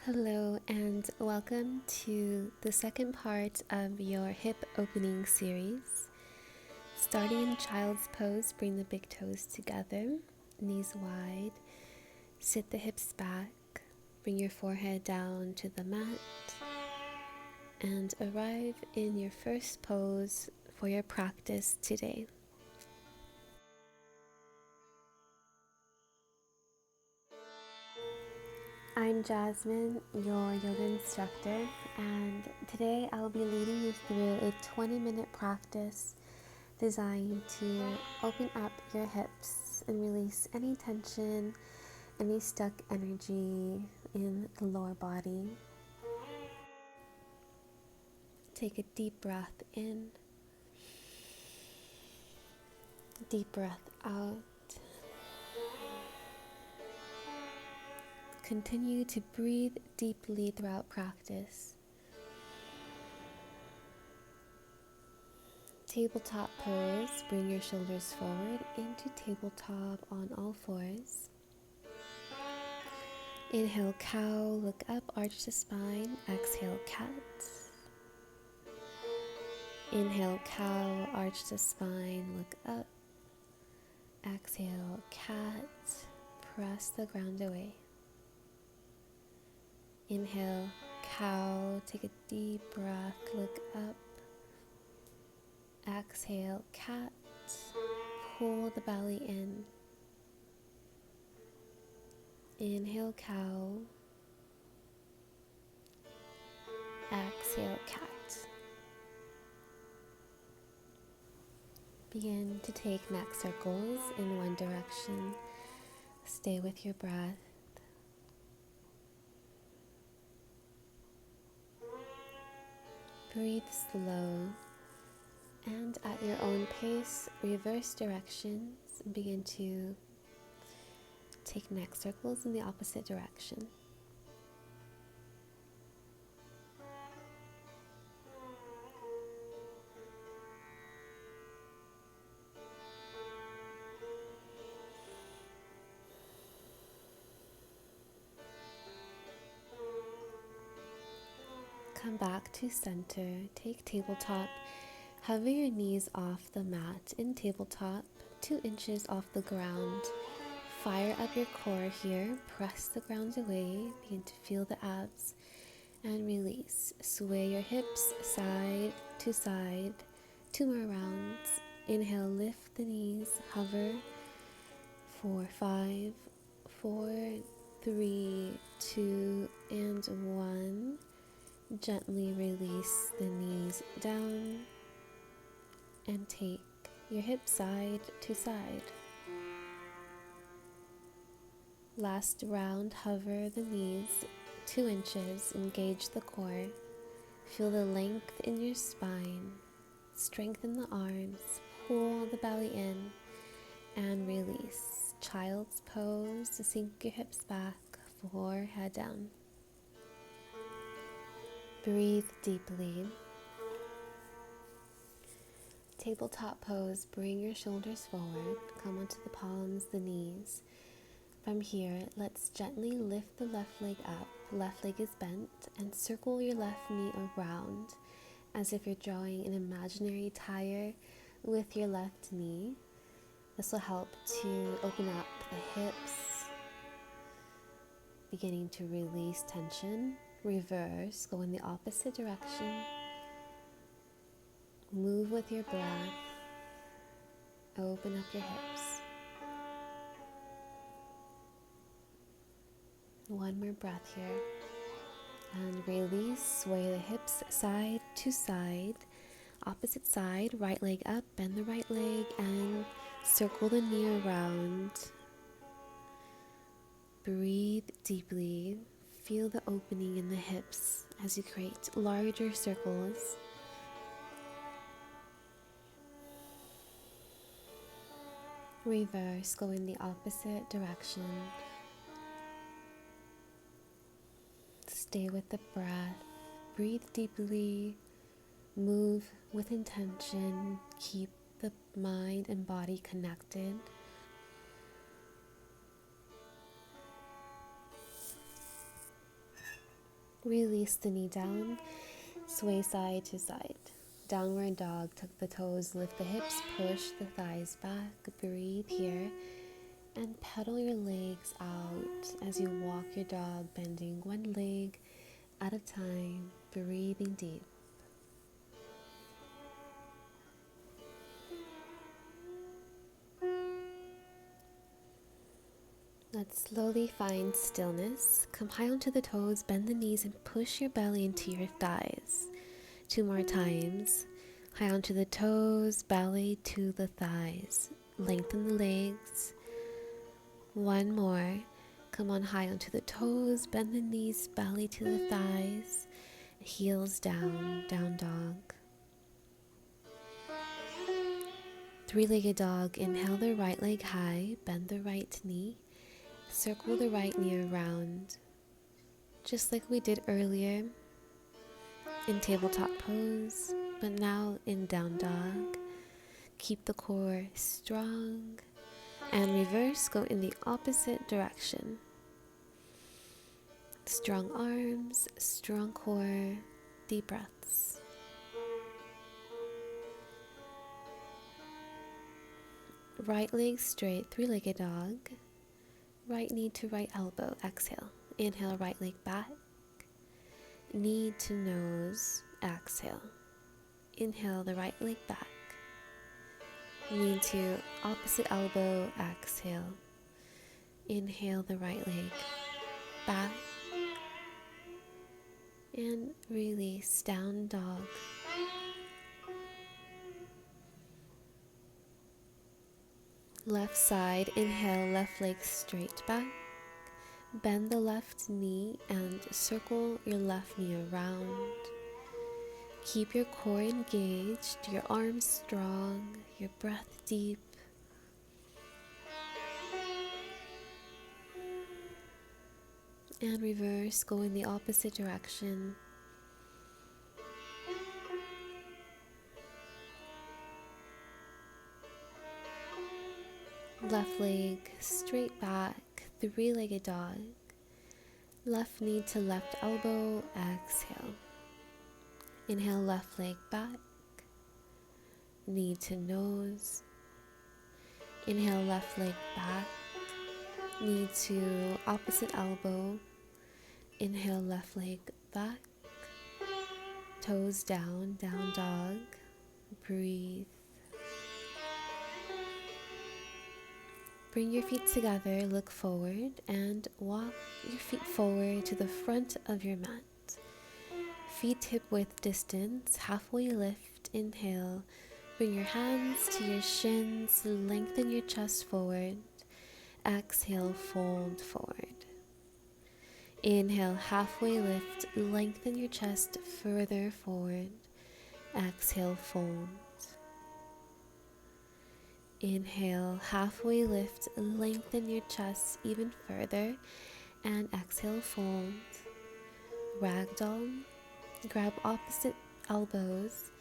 Hello, and welcome to the second part of your hip opening series. Starting in child's pose, bring the big toes together, knees wide, sit the hips back, bring your forehead down to the mat, and arrive in your first pose for your practice today. I'm Jasmine, your yoga instructor, and today I'll be leading you through a 20-minute practice designed to open up your hips and release any tension, any stuck energy in the lower body. Take a deep breath in, deep breath out. Continue to breathe deeply throughout practice. Tabletop pose, bring your shoulders forward into tabletop on all fours. Inhale, cow, look up, arch the spine. Exhale, cat. Inhale, cow, arch the spine, look up. Exhale, cat, press the ground away. Inhale, cow, take a deep breath, look up. Exhale, cat, pull the belly in. Inhale, cow. Exhale, cat. Begin to take neck circles in one direction. Stay with your breath. Breathe slow, and at your own pace, reverse directions and begin to take neck circles in the opposite direction. Come back to center, take tabletop, hover your knees off the mat in tabletop, 2 inches off the ground. Fire up your core here, press the ground away, begin to feel the abs, and release. Sway your hips side to side, 2 more rounds. Inhale, lift the knees, hover for 5, 4, 3, 2, and 1. Gently release the knees down and take your hips side to side. Last round, hover the knees 2 inches, engage the core. Feel the length in your spine, strengthen the arms, pull the belly in, and release. Child's pose to sink your hips back, forehead down. Breathe deeply. Tabletop pose, bring your shoulders forward, come onto the palms, the knees. From here, let's gently lift the left leg up, left leg is bent, and circle your left knee around as if you're drawing an imaginary tire with your left knee. This will help to open up the hips, beginning to release tension. Reverse, go in the opposite direction. Move with your breath. Open up your hips. One more breath here. And release, sway the hips side to side. Opposite side, right leg up, bend the right leg, and circle the knee around. Breathe deeply. Feel the opening in the hips as you create larger circles. Reverse, go in the opposite direction. Stay with the breath. Breathe deeply. Move with intention. Keep the mind and body connected. Release the knee down, sway side to side. Downward dog, tuck the toes, lift the hips, push the thighs back. Breathe here and pedal your legs out as you walk your dog, bending one leg at a time, breathing deep. Let's slowly find stillness. Come high onto the toes, bend the knees, and push your belly into your thighs. 2 more times. High onto the toes, belly to the thighs. Lengthen the legs. 1 more. Come on high onto the toes, bend the knees, belly to the thighs. Heels down, down dog. 3-legged dog. Inhale the right leg high, bend the right knee. Circle the right knee around, just like we did earlier in tabletop pose, but now in down dog. Keep the core strong and reverse, go in the opposite direction. Strong arms, strong core, deep breaths. Right leg straight, 3-legged dog. Right knee to right elbow, exhale. Inhale, right leg back. Knee to nose, exhale. Inhale the right leg back. Knee to opposite elbow, exhale. Inhale the right leg back. And release, down dog. Left side, inhale, left leg straight back. Bend the left knee and circle your left knee around. Keep your core engaged, your arms strong, your breath deep. And reverse, go in the opposite direction. Left leg straight back, 3-legged dog. Left knee to left elbow, exhale. Inhale, left leg back. Knee to nose. Inhale, left leg back. Knee to opposite elbow. Inhale, left leg back. Toes down, down dog. Breathe. Bring your feet together, look forward, and walk your feet forward to the front of your mat. Feet hip width distance, halfway lift, inhale. Bring your hands to your shins, lengthen your chest forward. Exhale, fold forward. Inhale, halfway lift, lengthen your chest further forward. Exhale, fold. Inhale, halfway lift, lengthen your chest even further, and exhale, fold. Ragdoll, grab opposite elbows,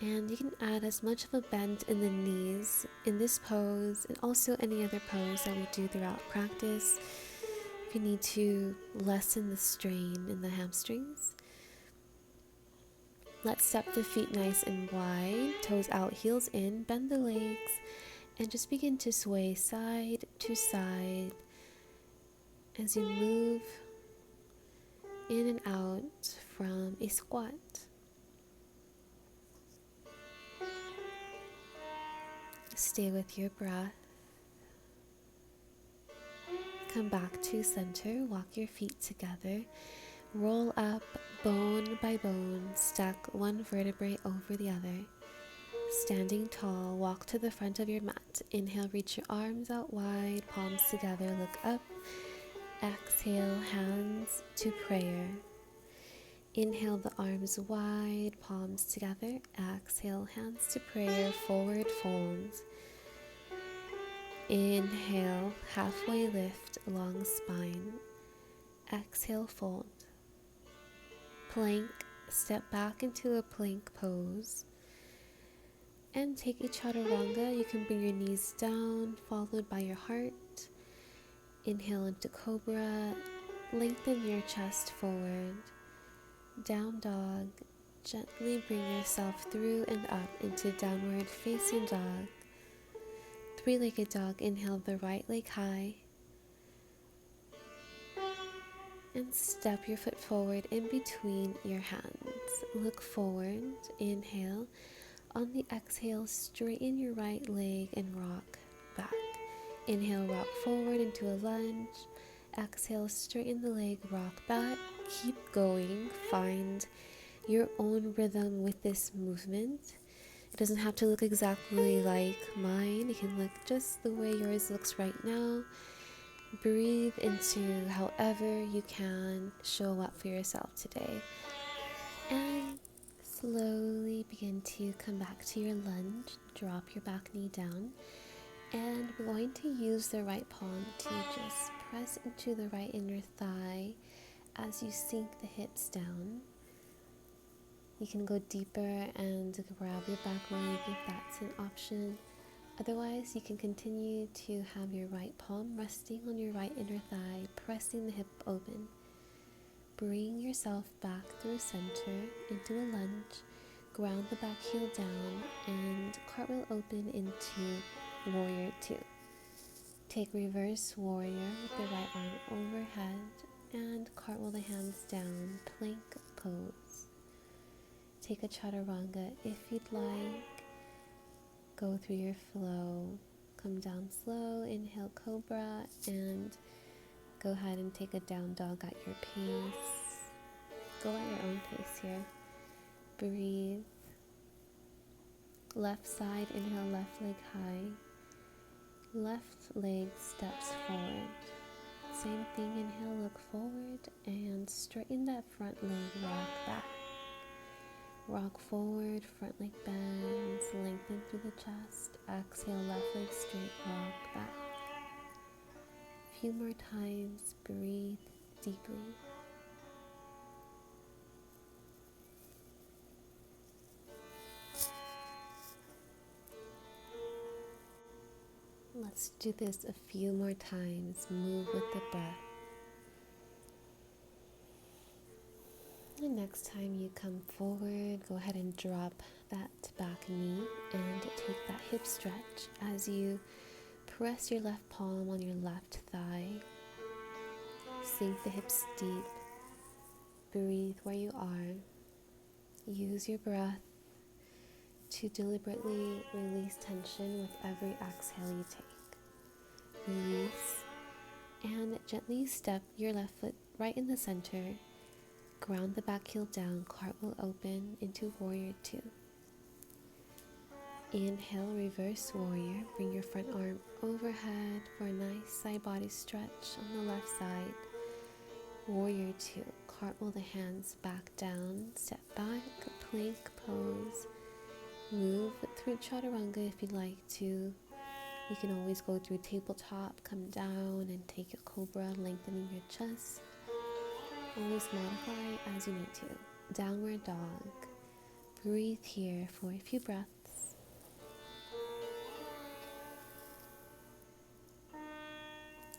and you can add as much of a bend in the knees in this pose and also any other pose that we do throughout practice if you need to lessen the strain in the hamstrings. Let's step the feet nice and wide, toes out, heels in, bend the legs, and just begin to sway side to side as you move in and out from a squat. Stay with your breath. Come back to center, walk your feet together. Roll up bone by bone, stack one vertebrae over the other. Standing tall, walk to the front of your mat. Inhale, reach your arms out wide, palms together, look up. Exhale, hands to prayer. Inhale the arms wide, palms together. Exhale, hands to prayer, forward fold. Inhale, halfway lift, long spine. Exhale, fold. Plank, step back into a plank pose. And take a chaturanga. You can bring your knees down, followed by your heart. Inhale into cobra. Lengthen your chest forward. Down dog. Gently bring yourself through and up into downward facing dog. Three-legged dog. Inhale the right leg high. And step your foot forward in between your hands. Look forward. Inhale. On the exhale, straighten your right leg and rock back. Inhale, rock forward into a lunge. Exhale, straighten the leg, rock back. Keep going. Find your own rhythm with this movement. It doesn't have to look exactly like mine. It can look just the way yours looks right now. Breathe into however you can show up for yourself today. And slowly begin to come back to your lunge. Drop your back knee down. And we're going to use the right palm to just press into the right inner thigh as you sink the hips down. You can go deeper and grab your back leg if that's an option. Otherwise, you can continue to have your right palm resting on your right inner thigh, pressing the hip open. Bring yourself back through center into a lunge. Ground the back heel down and cartwheel open into warrior two. Take reverse warrior with the right arm overhead and cartwheel the hands down, plank pose. Take a chaturanga if you'd like. Go through your flow. Come down slow, inhale cobra, and go ahead and take a down dog at your pace. Go at your own pace here. Breathe. Left side, inhale, left leg high. Left leg steps forward. Same thing, inhale, look forward, and straighten that front leg, rock back. Rock forward, front leg bends, lengthen through the chest. Exhale, left leg straight, rock back. A few more times, breathe deeply. Let's do this a few more times. Move with the breath. And next time you come forward, go ahead and drop that back knee and take that hip stretch as you press your left palm on your left thigh. Sink the hips deep. Breathe where you are. Use your breath to deliberately release tension with every exhale you take. Release and gently step your left foot right in the center. Ground the back heel down, cartwheel open into warrior two. Inhale, reverse warrior. Bring your front arm overhead for a nice side body stretch on the left side. Warrior two. Cartwheel the hands back down. Step back, plank pose. Move through chaturanga if you'd like to. You can always go through tabletop, come down and take your cobra, lengthening your chest. Always modify as you need to. Downward dog. Breathe here for a few breaths.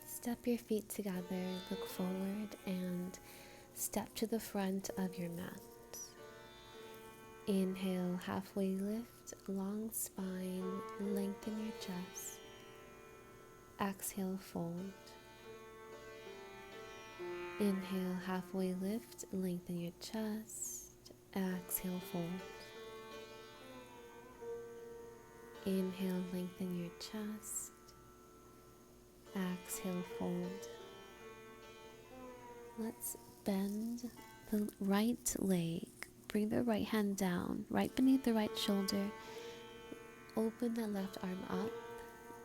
Step your feet together, look forward, and step to the front of your mat. Inhale, halfway lift, long spine, lengthen your chest. Exhale, fold. Inhale, halfway lift, lengthen your chest. Exhale, fold. Inhale, lengthen your chest. Exhale, fold. Let's bend the right leg. Bring the right hand down, right beneath the right shoulder. Open the left arm up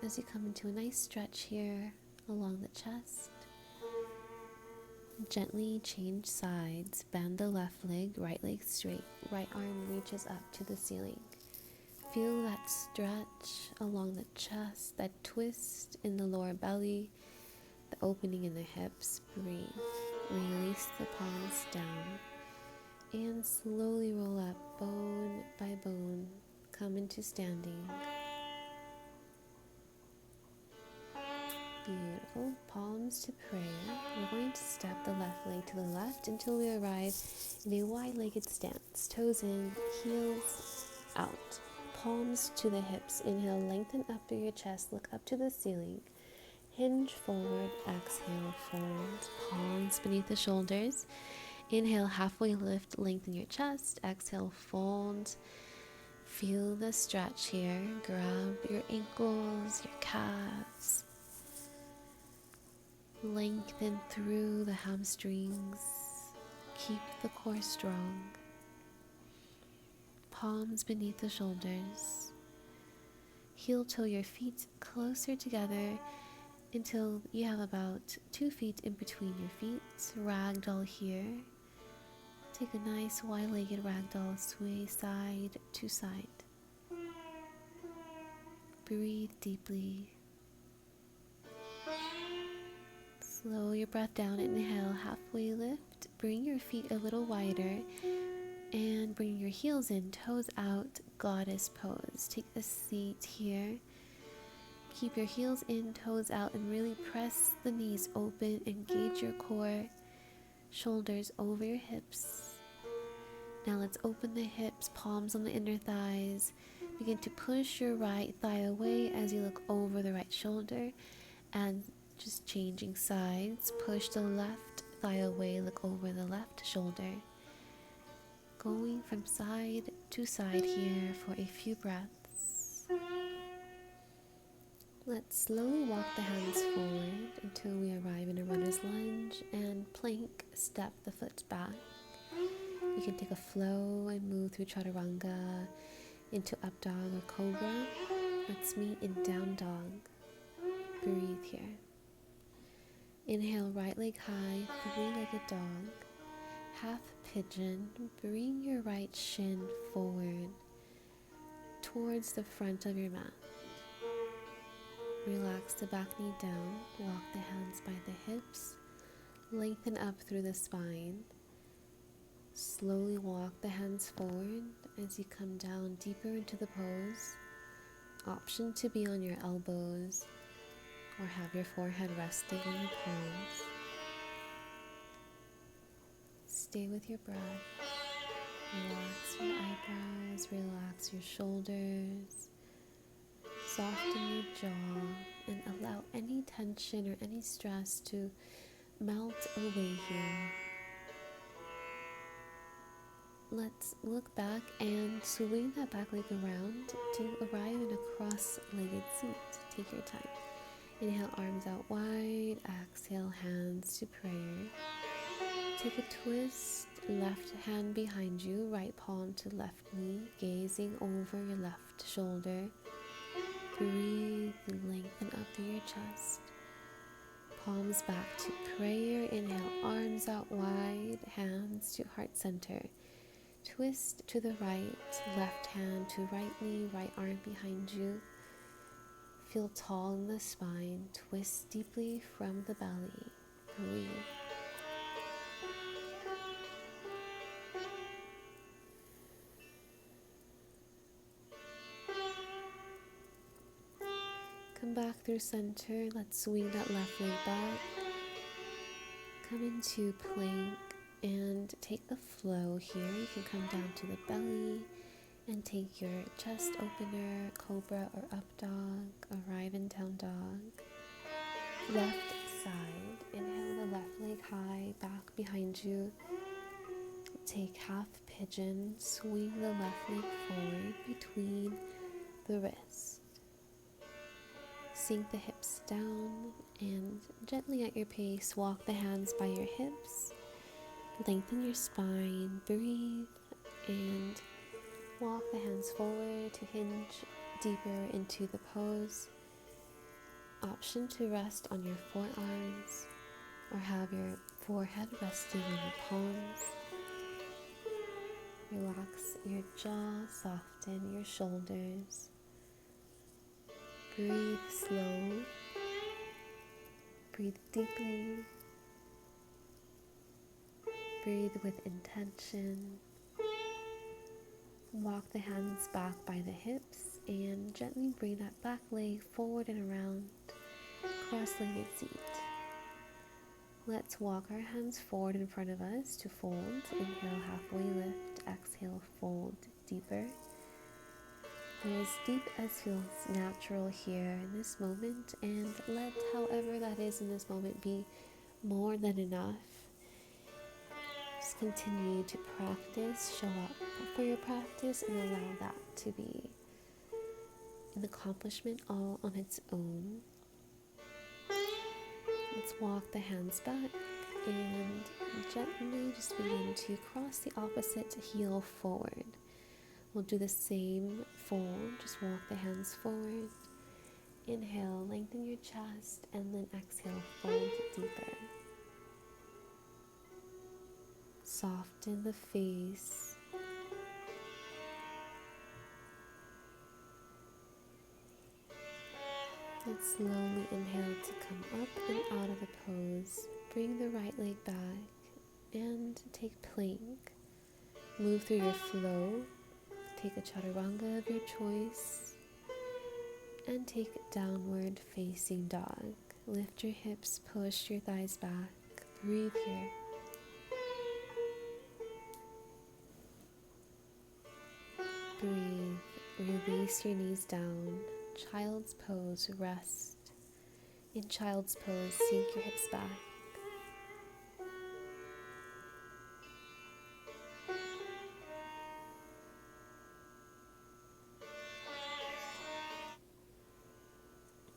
as you come into a nice stretch here along the chest. Gently change sides. Bend the left leg, right leg straight. Right arm reaches up to the ceiling. Feel that stretch along the chest, that twist in the lower belly, the opening in the hips. Breathe. Release the palms down. And slowly roll up, bone by bone. Come into standing. Beautiful. Palms to prayer. We're going to step the left leg to the left until we arrive in a wide-legged stance. Toes in, heels out. Palms to the hips. Inhale, lengthen up through your chest. Look up to the ceiling. Hinge forward. Exhale, fold. Palms beneath the shoulders. Inhale, halfway lift. Lengthen your chest. Exhale, fold. Feel the stretch here. Grab your ankles, your calves. Lengthen through the hamstrings. Keep the core strong. Palms beneath the shoulders. Heel toe your feet closer together until you have about 2 feet in between your feet. Ragdoll here. Take a nice wide-legged ragdoll, sway side to side. Breathe deeply. Slow your breath down. Inhale, halfway lift. Bring your feet a little wider and bring your heels in, toes out, goddess pose. Take a seat here. Keep your heels in, toes out, and really press the knees open. Engage your core, shoulders over your hips. Now let's open the hips, palms on the inner thighs. Begin to push your right thigh away as you look over the right shoulder, and just changing sides. Push the left thigh away, look over the left shoulder. Going from side to side here for a few breaths. Let's slowly walk the hands forward until we arrive in a runner's lunge, and plank, step the foot back. You can take a flow and move through chaturanga into up dog or cobra. Let's meet in down dog. Breathe here. Inhale, right leg high, three-legged dog. Half pigeon. Bring your right shin forward towards the front of your mat. Relax the back knee down. Walk the hands by the hips. Lengthen up through the spine. Slowly walk the hands forward as you come down deeper into the pose. Option to be on your elbows or have your forehead resting on your palms. Stay with your breath. Relax your eyebrows, relax your shoulders, soften your jaw, and allow any tension or any stress to melt away here. Let's look back and swing that back leg around to arrive in a cross-legged seat. Take your time. Inhale, arms out wide. Exhale, hands to prayer. Take a twist, left hand behind you, right palm to left knee, gazing over your left shoulder. Breathe and lengthen up through your chest. Palms back to prayer. Inhale, arms out wide, hands to heart center. Twist to the right, left hand to right knee, right arm behind you. Feel tall in the spine. Twist deeply from the belly. Breathe. Come back through center. Let's swing that left leg back. Come into plank and take the flow here. You can come down to the belly and take your chest opener, cobra or up dog, arrive in down dog. Left side. Inhale the left leg high, back behind you. Take half pigeon. Swing the left leg forward between the wrists. Sink the hips down and gently at your pace walk the hands by your hips. Lengthen your spine, breathe, and walk the hands forward to hinge deeper into the pose. Option to rest on your forearms or have your forehead resting on your palms. Relax your jaw, soften your shoulders. Breathe slow. Breathe deeply. Breathe with intention. Walk the hands back by the hips and gently bring that back leg forward and around. Cross-legged seat. Let's walk our hands forward in front of us to fold. Inhale, halfway lift. Exhale, fold deeper. Go as deep as feels natural here in this moment, and let however that is in this moment be more than enough. Just continue to practice, show up for your practice, and allow that to be an accomplishment all on its own. Let's walk the hands back and gently just begin to cross the opposite heel forward. We'll do the same fold, just walk the hands forward. Inhale, lengthen your chest, and then exhale, fold deeper. Soften the face. And slowly inhale to come up and out of the pose. Bring the right leg back and take plank. Move through your flow. Take a chaturanga of your choice. And take downward facing dog. Lift your hips, push your thighs back. Breathe here. Breathe. Release your knees down. Child's pose, rest. In child's pose, sink your hips back.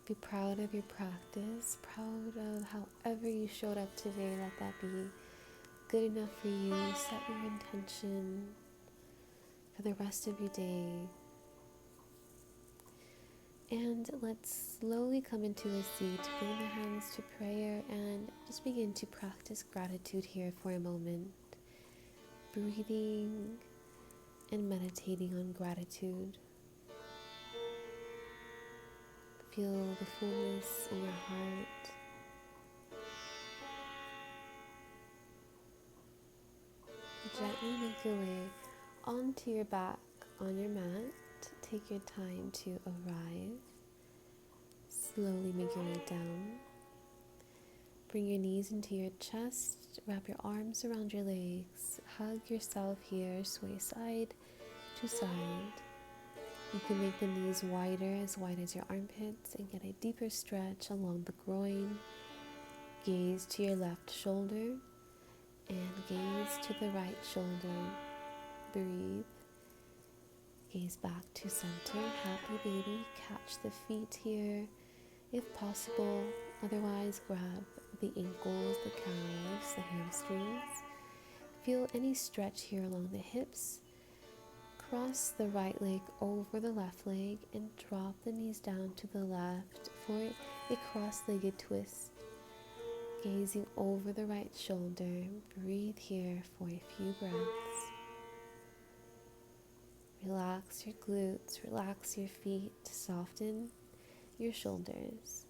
Be proud of your practice, proud of however you showed up today. Let that be good enough for you. Set your intention for the rest of your day. And let's slowly come into a seat, bring the hands to prayer, and just begin to practice gratitude here for a moment. Breathing and meditating on gratitude. Feel the fullness in your heart. Gently make your way onto your back on your mat. Take your time to arrive. Slowly make your way down. Bring your knees into your chest. Wrap your arms around your legs. Hug yourself here. Sway side to side. You can make the knees wider, as wide as your armpits, and get a deeper stretch along the groin. Gaze to your left shoulder and gaze to the right shoulder. Breathe. Gaze back to center. Happy baby. Catch the feet here if possible. Otherwise, grab the ankles, the calves, the hamstrings. Feel any stretch here along the hips. Cross the right leg over the left leg and drop the knees down to the left for a cross-legged twist. Gazing over the right shoulder. Breathe here for a few breaths. Relax your glutes, relax your feet, soften your shoulders.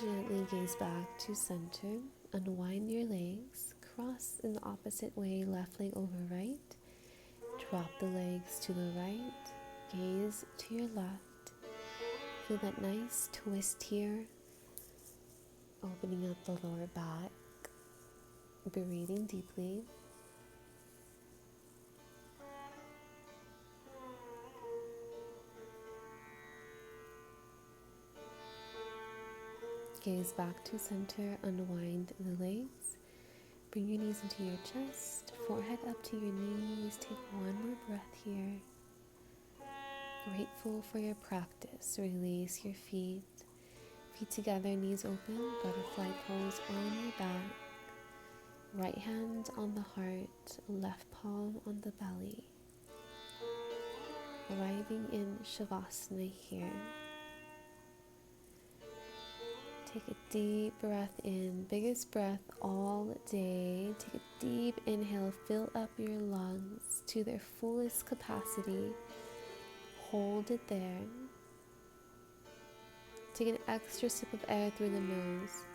Gently gaze back to center, unwind your legs, cross in the opposite way, left leg over right, drop the legs to the right, gaze to your left, feel that nice twist here, opening up the lower back, breathing deeply. Gaze back to center, unwind the legs, bring your knees into your chest, forehead up to your knees, take one more breath here. Grateful for your practice, release your feet, feet together, knees open, butterfly pose on your back, right hand on the heart, left palm on the belly, arriving in Shavasana here. Take a deep breath in, biggest breath all day. Take a deep inhale, fill up your lungs to their fullest capacity. Hold it there. Take an extra sip of air through the nose.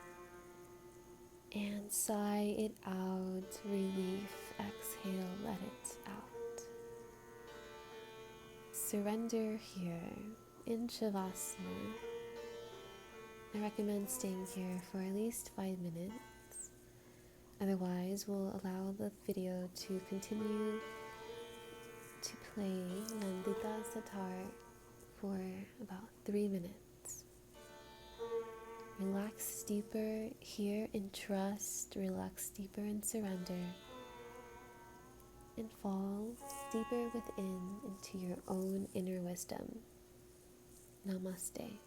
And sigh it out, relief, exhale, let it out. surrender here in Shavasana. I recommend staying here for at least 5 minutes. Otherwise, we'll allow the video to continue to play Nandita Satar for about 3 minutes. Relax deeper here in trust, relax deeper in surrender, and fall deeper within into your own inner wisdom. Namaste.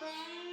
Bye.